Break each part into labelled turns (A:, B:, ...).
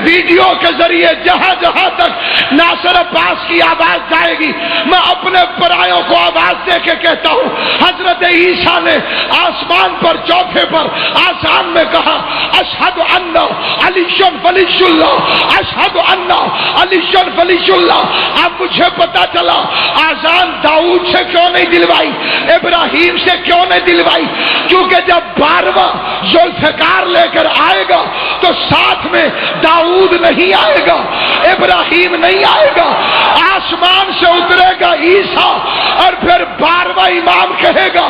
A: Video کے ذریعے جہاں جہاں تک ناصر عباس کی آواز جائے گی، میں اپنے پرایوں کو آواز دے کے کہتا ہوں، حضرت عیسیٰ نے آسمان پر چوتھے پر آسان میں کہا اشہد ان علی ولی اللہ، اشہد ان علی ولی اللہ۔ اب مجھے پتا چلا آزان داؤد سے کیوں نہیں دلوائی، ابراہیم سے کیوں نہیں دلوائی، کیونکہ جب 12واں ذوالفقار لے کر آئے گا تو ساتھ میں داؤد نہیں آئے گا، ابراہیم نہیں آئے گا، آسمان سے اترے گا عیسیٰ، اور پھر 12واں امام کہے گا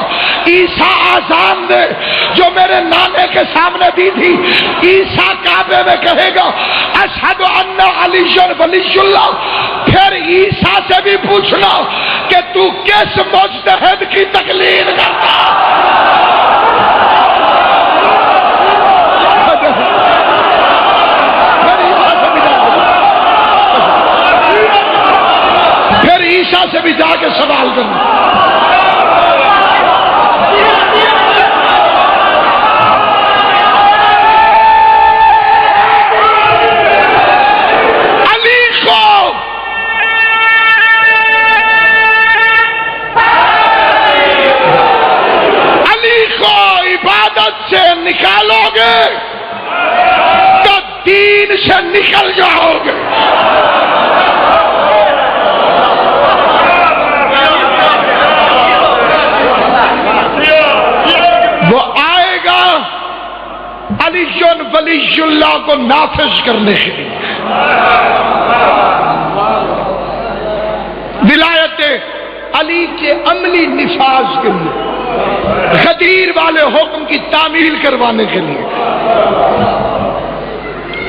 A: عیسیٰ آزان دے جو میرے نانے کے سامنے دی تھی، عیسیٰ کعبے میں کہے گا اشہد ان علی ولی اللہ۔ پھر عیسیٰ سے بھی پوچھنا کہ تو کس مجتہد کی تقلید کرتا؟ پھر عیسیٰ سے بھی جا کے سوال کرنا۔ سے نکالو گے تو دین سے نکل جاؤ گے۔ وہ آئے گا علی ولی اللہ کو نافذ کرنے کے لیے، ولایت علی کے عملی نفاذ کے لیے، غدیر والے حکم کی تعمیل کروانے کے لیے۔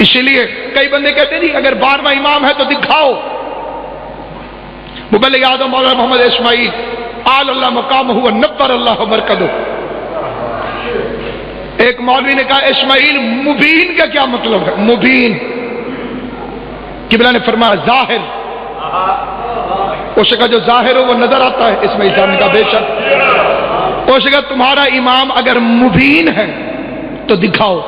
A: اسی لیے کئی بندے کہتے نہیں اگر 12واں امام ہے تو دکھاؤ۔ مبلغ اعظم مولا محمد اسماعیل آل اللہ مقامہ ہوا نبر اللہ مرکدہ، ایک مولوی نے کہا اسماعیل مبین کا کیا مطلب ہے؟ مبین قبلہ نے فرمایا ظاہر، اس کا جو ظاہر ہو وہ نظر آتا ہے۔ اسماعیل صاحب نے کہا بے شک۔ اس کا تمہارا امام اگر مبین ہے تو دکھاؤ۔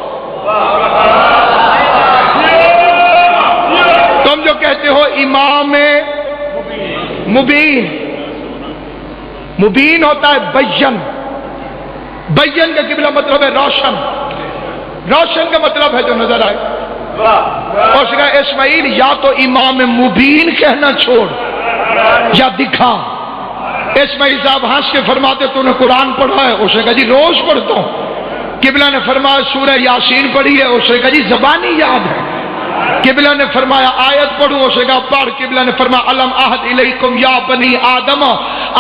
A: تم جو کہتے ہو امام مبین، مبین ہوتا ہے بین، بین کا قبلہ مطلب ہے روشن، روشن کا مطلب ہے جو نظر آئے۔ اس کا اسماعیل یا تو امام مبین کہنا چھوڑ یا دکھا۔ اسماعیل صاحب ہنس کے فرماتے تو نے قرآن پڑھا ہے؟ اس نے کہا جی روز پڑھتا ہوں۔ قبلہ نے فرمایا سورہ یاسین پڑھی ہے؟ اس نے کہا جی زبانی یاد ہے۔ قبلہ نے فرمایا آیت پڑھوں؟ اس نے کہا پڑھ۔ قبلہ نے فرمایا الم عہد الیکم یا بنی آدم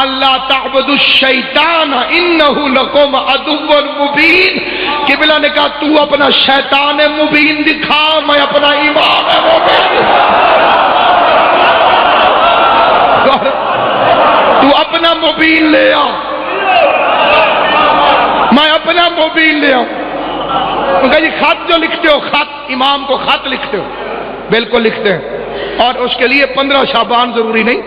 A: اللہ تعبدوا الشیطان انہ لکم عدو مبین۔ قبلہ نے کہا تو اپنا شیطان مبین دکھا، میں اپنا امام مبین۔ تو اپنا مبین لے آ، میں اپنا مبین لے آؤں۔ کہا جی خط جو لکھتے ہو، خط امام کو خط لکھتے ہو؟ بالکل لکھتے ہیں، اور اس کے لیے 15 شعبان ضروری نہیں۔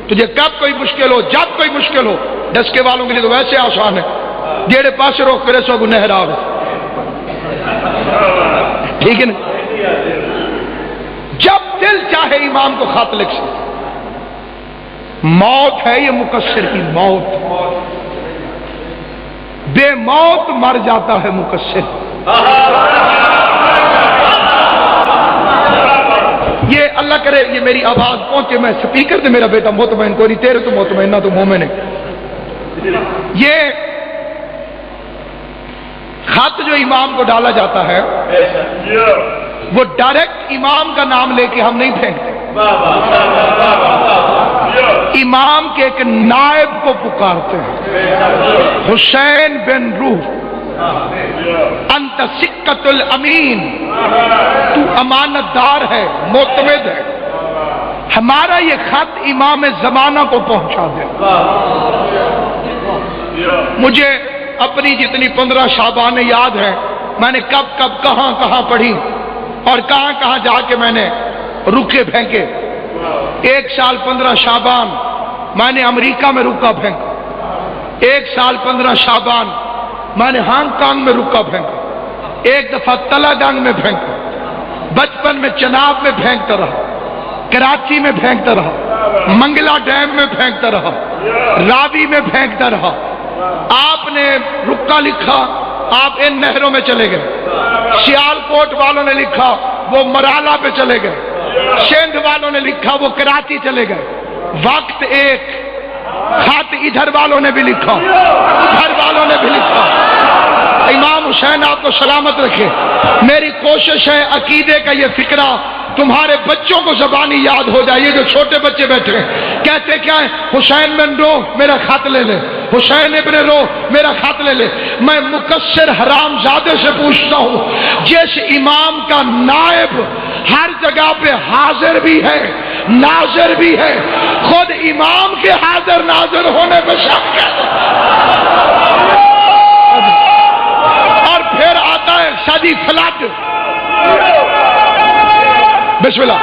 A: تجھے کب کوئی مشکل ہو، جب کوئی مشکل ہو، ڈسکے والوں کے لیے تو ویسے آسان ہے، جیڑے پاس روک کرے سو گنہر آوے، ٹھیک ہے نا؟ جب دل چاہے امام کو خط لکھ سکتے۔ موت ہے یہ مقصر کی موت، بے موت مر جاتا ہے مقصر۔ یہ اللہ کرے یہ میری آواز پہنچے، میں سپیکر سے میرا بیٹا مطمئن کوئی نہیں، تیرے تو مطمئن نہ تو مومن ہے۔ یہ خط جو امام کو ڈالا جاتا ہے وہ ڈائریکٹ امام کا نام لے کے ہم نہیں پھینکتے، امام کے ایک نائب کو پکارتے ہیں، حسین بن روح انت سکت الامین، تو امانت دار ہے، معتمد ہے، ہمارا یہ خط امام زمانہ کو پہنچا دے۔ مجھے اپنی جتنی 15 شعبانیں یاد ہیں، میں نے کب کب کہاں کہاں پڑھی اور کہاں کہاں جا کے میں نے رکے پھینکے۔ ایک سال 15 شعبان میں نے امریکہ میں رکا پھینکا، ایک سال 15 شعبان میں نے ہانگ کانگ میں رکا پھینکا، ایک دفعہ تلا گنگ میں پھینکا، بچپن میں چناب میں پھینکتا رہا، کراچی میں پھینکتا رہا، منگلا ڈیم میں پھینکتا رہا، راوی میں پھینکتا رہا۔ آپ نے رکا لکھا، آپ ان نہروں میں چلے گئے۔ سیال کوٹ والوں نے لکھا، وہ مرالا پہ چلے گئے۔ سندھ والوں نے لکھا، وہ کراچی چلے گئے۔ وقت ایک، خط ادھر والوں نے بھی لکھا، ادھر والوں نے بھی لکھا۔ امام حسین آپ کو سلامت رکھے۔ میری کوشش ہے عقیدے کا یہ فکرہ تمہارے بچوں کو زبانی یاد ہو جائے۔ یہ جو چھوٹے بچے بیٹھے ہیں کہتے کیا ہے؟ حسین بن رو میرا خط لے لے، حسین ابن رو میرا خط لے لے۔ میں مقصر حرام زادے سے پوچھتا ہوں، جس امام کا نائب ہر جگہ پہ حاضر بھی ہے ناظر بھی ہے، خود امام کے حاضر ناظر ہونے پہ شک ہے، اور پھر آتا ہے شادی فلڈ۔ بسم اللہ،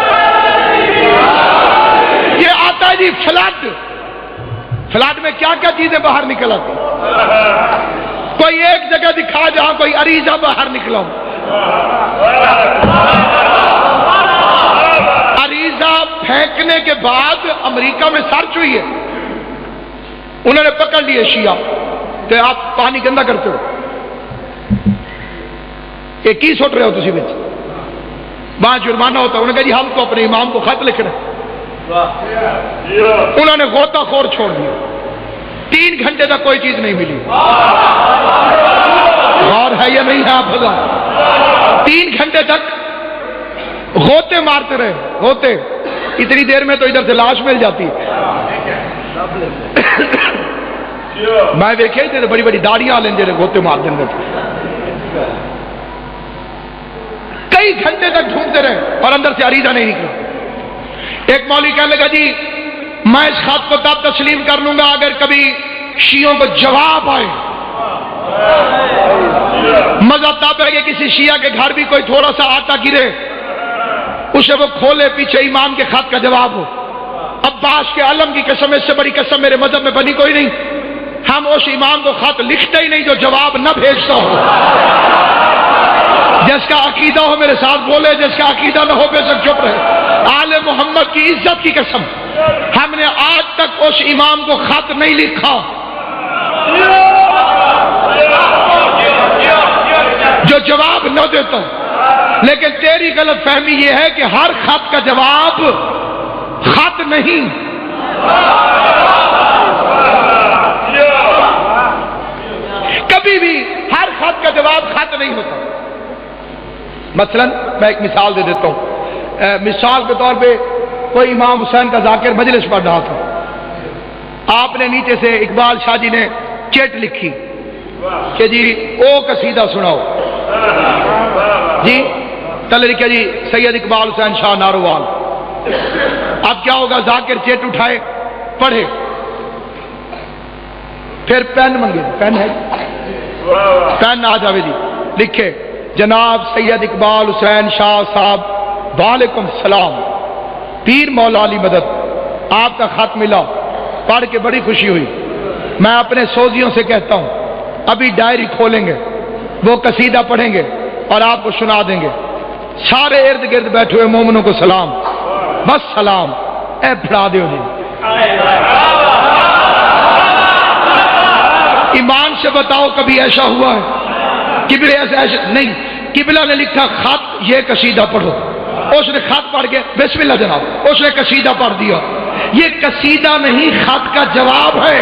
A: یہ آتا ہے جی فلڈ۔ فلڈ میں کیا کیا چیزیں باہر نکل آتی؟ کوئی ایک جگہ دکھا جہاں کوئی عریضہ باہر نکلا ہو۔ عریضہ پھینکنے کے بعد امریکہ میں سرچ ہوئی ہے، انہوں نے پکڑ لیے شیعہ کہ آپ پانی گندا کرتے ہو، یہ کی سٹ رہے ہو تسی بچ؟ وہاں جرمانہ ہوتا ہے۔ انہوں نے کہا جی ہم تو اپنے امام کو خط لکھ رہے ہیں۔ انہوں نے غوطہ خور چھوڑ دیا، 3 گھنٹے تک کوئی چیز نہیں ملی۔ غور ہے یا نہیں ہے آپ بتا؟ 3 گھنٹے تک غوطے مارتے رہے، غوطے۔ اتنی دیر میں تو ادھر سے لاش مل جاتی ہے۔ میں دیکھے تھے بڑی بڑی داڑیاں لیں جے غوطے مار دیں گے۔ کئی گھنٹے تک ڈھونڈتے رہے اور اندر سے عریضہ نہیں نکلا۔ ایک مولوی کہنے لگا جی میں اس خط کو تب تسلیم کر لوں گا اگر کبھی شیعوں کو جواب آئے۔ مزہ تب ہے کہ کسی شیعہ کے گھر بھی کوئی تھوڑا سا آٹا گرے، اسے وہ کھولے، پیچھے امام کے خط کا جواب ہو۔ عباس کے علم کی قسم، اس سے بڑی قسم میرے مذہب میں بنی کوئی نہیں۔ ہم اس امام کو خط لکھتے ہی نہیں جو جواب نہ بھیجتا ہو۔ جس کا عقیدہ ہو میرے ساتھ بولے، جس کا عقیدہ نہ ہو بے شک چپ رہے۔ آل محمد کی عزت کی قسم، ہم نے آج تک اس امام کو خط نہیں لکھا جو جواب نہ دیتا۔ لیکن تیری غلط فہمی یہ ہے کہ ہر خط کا جواب خط نہیں۔ کبھی بھی ہر خط کا جواب خط نہیں ہوتا۔ مثلا میں ایک مثال دے دیتا ہوں۔ مثال کے طور پہ کوئی امام حسین کا ذاکر مجلس پڑھ رہا تھا، آپ نے نیچے سے اقبال شاہ جی نے چٹ لکھی کہ جی او قصیدہ سناؤ جی، تلے لکھا جی سید اقبال حسین شاہ ناروال۔ اب کیا ہوگا؟ ذاکر چٹ اٹھائے، پڑھے، پھر پین منگے، پین ہے، پین آ جاوے جی، لکھے جناب سید اقبال حسین شاہ صاحب وعلیکم السلام، پیر مولا علی مدد، آپ کا خط ملا، پڑھ کے بڑی خوشی ہوئی۔ میں اپنے سوزیوں سے کہتا ہوں ابھی ڈائری کھولیں گے، وہ قصیدہ پڑھیں گے اور آپ کو سنا دیں گے۔ سارے ارد گرد بیٹھے ہوئے مومنوں کو سلام، بس سلام، اے پڑھا دیو جی۔ ایمان سے بتاؤ کبھی ایسا ہوا ہے؟ قبلے ایسا نہیں، قبلہ نے لکھا خط یہ قصیدہ پڑھو، اس نے خط پڑھ کے بسم اللہ جناب، اس نے قصیدہ پڑھ دیا۔ یہ قصیدہ نہیں، خط کا جواب ہے۔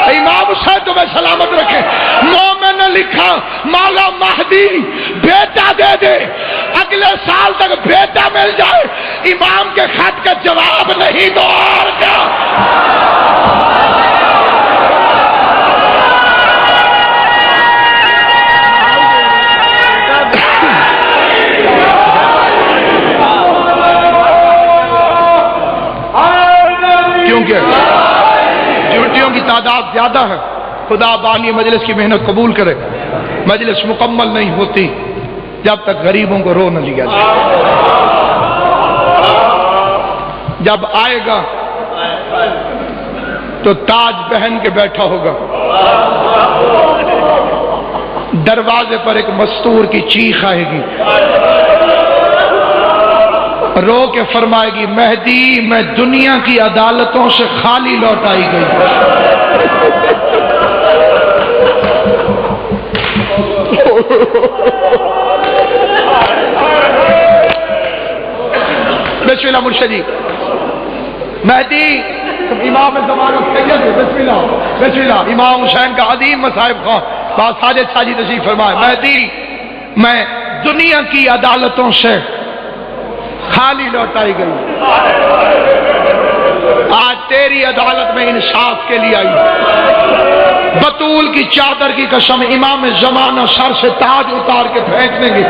A: امام حسین تمہیں سلامت رکھے، مومن نے لکھا مولا مہدی بیٹا دے دے، اگلے سال تک بیٹا مل جائے، امام کے خط کا جواب نہیں تو اور کیا۔ جھوٹیوں کی تعداد زیادہ ہے۔ خدا بانی مجلس کی محنت قبول کرے۔ مجلس مکمل نہیں ہوتی جب تک غریبوں کو رو نہ لیا جائے۔ جب آئے گا تو تاج پہن کے بیٹھا ہوگا، دروازے پر ایک مستور کی چیخ آئے گی، رو کے فرمائے گی مہدی میں دنیا کی عدالتوں سے خالی لوٹائی گئی۔ بسم اللہ مرشدی مہدی امام زمانہ سید ہے، بسم اللہ بسم اللہ امام حسین کا عظیم مصائب خواہ بات ساجد ساجی تشریف فرمائے مہدی میں دنیا کی عدالتوں سے خالی لوٹائی گئی، آج تیری عدالت میں انصاف کے لیے آئی۔ بطول کی چادر کی قسم امام زمانہ سر سے تاج اتار کے پھینک دیں گے،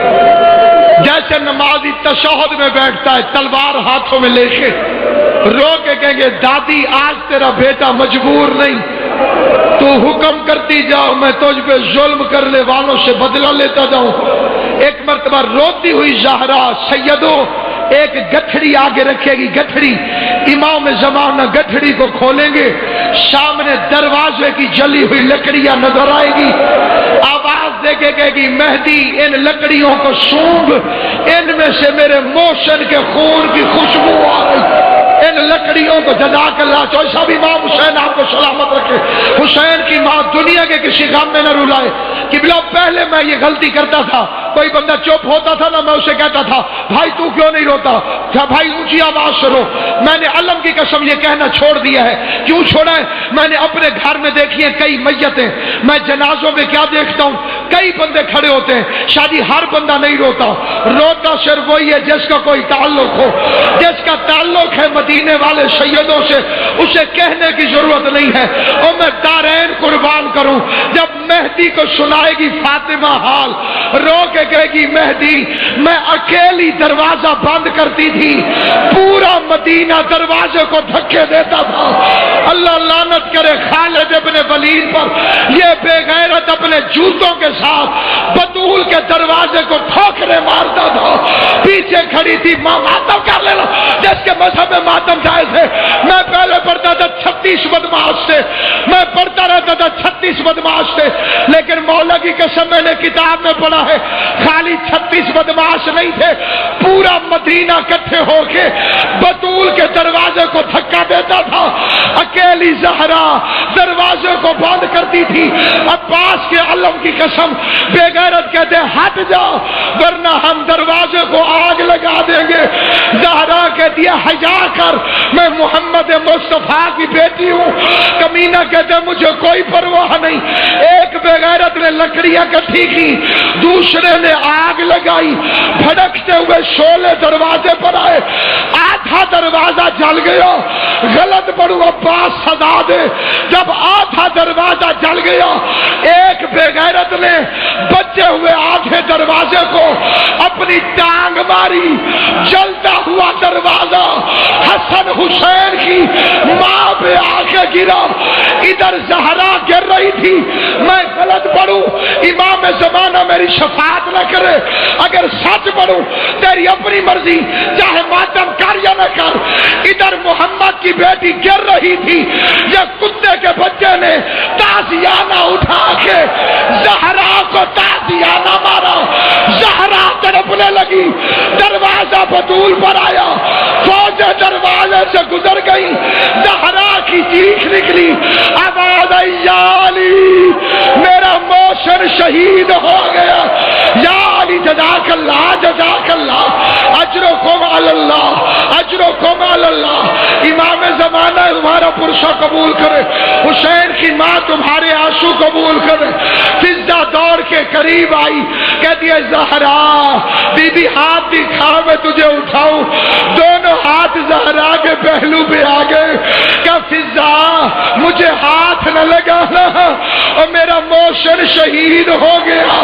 A: جیسے نمازی تشہد میں بیٹھتا ہے تلوار ہاتھوں میں لے کے رو کے کہیں گے دادی آج تیرا بیٹا مجبور نہیں، تو حکم کرتی جاؤ میں تجھ پہ ظلم کرنے والوں سے بدلہ لیتا جاؤں۔ ایک مرتبہ روتی ہوئی زہرا سیدوں ایک گٹھڑی آگے رکھے گی، گٹھڑی امام زمانہ گٹھڑی کو کھولیں گے، سامنے دروازے کی جلی ہوئی لکڑیاں نظر آئے گی، آواز دے کے کہے گی مہدی ان لکڑیوں کو سونگ، ان میں سے میرے موشن کے خون کی خوشبو آ رہی، ان لکڑیوں کو جزاک اللہ چوہے صاحب امام حسین آپ کو سلامت رکھے، حسین کی ماں دنیا کے کسی غم میں نہ رلائے۔ قبلہ پہلے میں یہ غلطی کرتا تھا، کوئی بندہ چپ ہوتا تھا نا میں اسے کہتا تھا بھائی تو کیوں نہیں روتا، کیا بھائی اونچی آواز سے رو۔ میں نے علم کی قسم یہ کہنا چھوڑ دیا ہے، کیوں چھوڑا ہے؟ میں نے اپنے گھر میں دیکھی ہیں کئی میتیں، میں جنازوں میں کیا دیکھتا ہوں کئی بندے کھڑے ہوتے ہیں، شادی ہر بندہ نہیں روتا، روتا صرف وہی ہے جس کا کوئی تعلق ہو، جس کا تعلق ہے مدینے والے سیدوں سے، اسے کہنے کی ضرورت نہیں ہے۔ اور میں دارین قربان کروں جب مہدی کو سنائے گی فاطمہ حال، رو کے کہے گی مہدی میں اکیلی دروازہ بند کرتی تھی، پورا مدینہ دروازے کو دھکے دیتا تھا، اللہ لعنت کرے خالد ابن ولید پر، یہ بے غیرت اپنے جوتوں کے ساتھ بطول کے دروازے کو ٹھوکرے مارتا تھا، پیچھے کھڑی تھی ماں ماتم کر لینا جس کے مذہب میں ماتم جائز ہے۔ میں پہلے پڑھتا تھا 36 بدماش سے، میں پڑھتا رہتا تھا 36 بدماش سے، لیکن مولا کی قسم میں نے کتاب میں پڑھا ہے خالی 36 بدماش نہیں تھے، پورا مدینہ اکٹھے ہو کے بطول کے دروازے کو دھکا دیتا تھا، اکیلی زہرا دروازے کو بند کرتی تھی۔ عباس کے علم کی قسم بے غیرت کہتے ہٹ جاؤ ورنہ ہم دروازے کو آگ لگا دیں گے۔ زہرا کہتی ہے حیا کر میں محمد مصطفیٰ کی بیٹی ہوں، کمینہ کہتے مجھے کوئی پرواہ نہیں۔ ایک بے غیرت نے لکڑیاں کٹھی کی، دوسرے نے آگ لگائی، بھڑکتے ہوئے شعلے دروازے پر آئے، آدھا دروازہ جل گیا، غلط پڑھوں عباس سزا دے۔ جب آدھا دروازہ جل گیا ایک بے غیرت نے بچے ہوئے آدھے دروازے کو اپنی ٹانگ ماری، جلتا ہوا دروازہ حسن حسین کی ماں پہ آ کے گرا، ادھر زہرا گر رہی تھی۔ میں غلط پڑھوں امام زمانہ میری شفاعت نہ کرے، اگر سچ پڑھوں تیری اپنی مرضی، چاہے ماتم کر یا نہ کر۔ ادھر محمد کی بیٹی گر رہی تھی، یا کتے کے بچے نے تازیانہ اٹھا کے زہرا کو تازیانہ مارا، زہرا تڑپنے لگی، دروازہ بطول پر آیا، فوجیں دروازے سے گزر گئی، زہرا کی چیخ نکلی، آواز آئی یا علی میرا موشن شہید ہو گیا، یا علی جزاک اللہ جزاک اللہ، اجرکم علی اللہ اجرکم علی اللہ۔ امام زمانہ تمہارا پرسہ قبول کرے، حسین کی ماں تمہارے آنسو قبول کرے۔ فضا دوڑ کے قریب آئی، کہتی ہے زہرا بی بی ہاتھ دکھا میں تجھے اٹھاؤں، دونوں ہاتھ زہرا کے پہلو پہ آ گئے، کہ فضا مجھے ہاتھ نہ لگانا اور میرا موشن شہید ہو گیا۔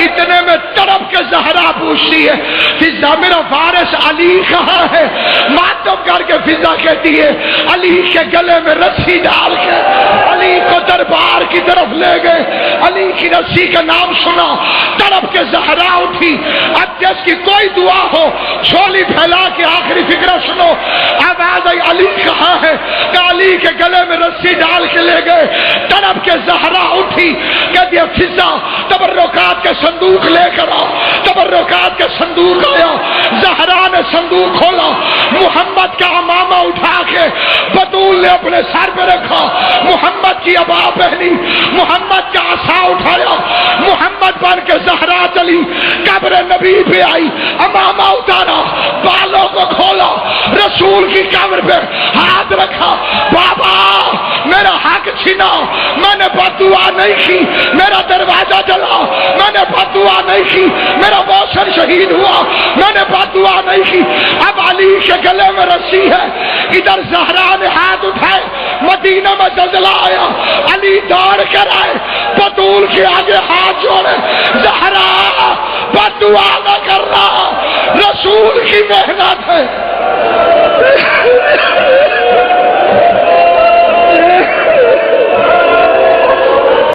A: اتنے میں تڑپ کے زہرا پوچھتی ہے فضا میرا وارث علی کہاں ہے؟ ماتم قدم کر کے فضا کہتی ہے علی کے گلے میں رسی ڈال کے علی کو دربار کی طرف لے گئے. علی کی رسی کا نام سنا تڑپ کے زہرا اٹھی. اب جس کی کوئی دعا ہو جھولی پھیلا کے آخری فکرہ سنو. آواز آئی علی کہاں ہے؟ کہ علی کے گلے میں رسی ڈال کے لے گئے. تڑپ کے زہرا اٹھی کہتی ہے فضا تبرکات کے صندوق لے کر آ. تبرکات کے صندوق آیا. زہرا نے صندوق کھولا. محمد کا امامہ اٹھا کے بطول نے اپنے سر پہ رکھا. محمد کی عبا پہنی. محمد کا عصا اٹھایا. محمد بن کے زہرا چلی. قبر نبی پہ آئی. امامہ اتارا. بالوں کو کھولا. رسول کی قبر پہ ہاتھ رکھا. بابا میرا حق چھینا. میں نے بد دعا نہیں کی. میرا دروازہ جلا. میں نے بد دعا نہیں کی. میرا موشن شہید ہوا. میں نے بد دعا نہیں کی. اب علی کے گلے میں رسی ہے. ادھر زہرا نے ہاتھ اٹھائے. مدینہ میں زلزلہ آیا. علی دوڑ کر آئے. بطول کے آگے ہاتھ جوڑے. زہرا بد دعا نہ کرنا. رسول کی محنت ہے.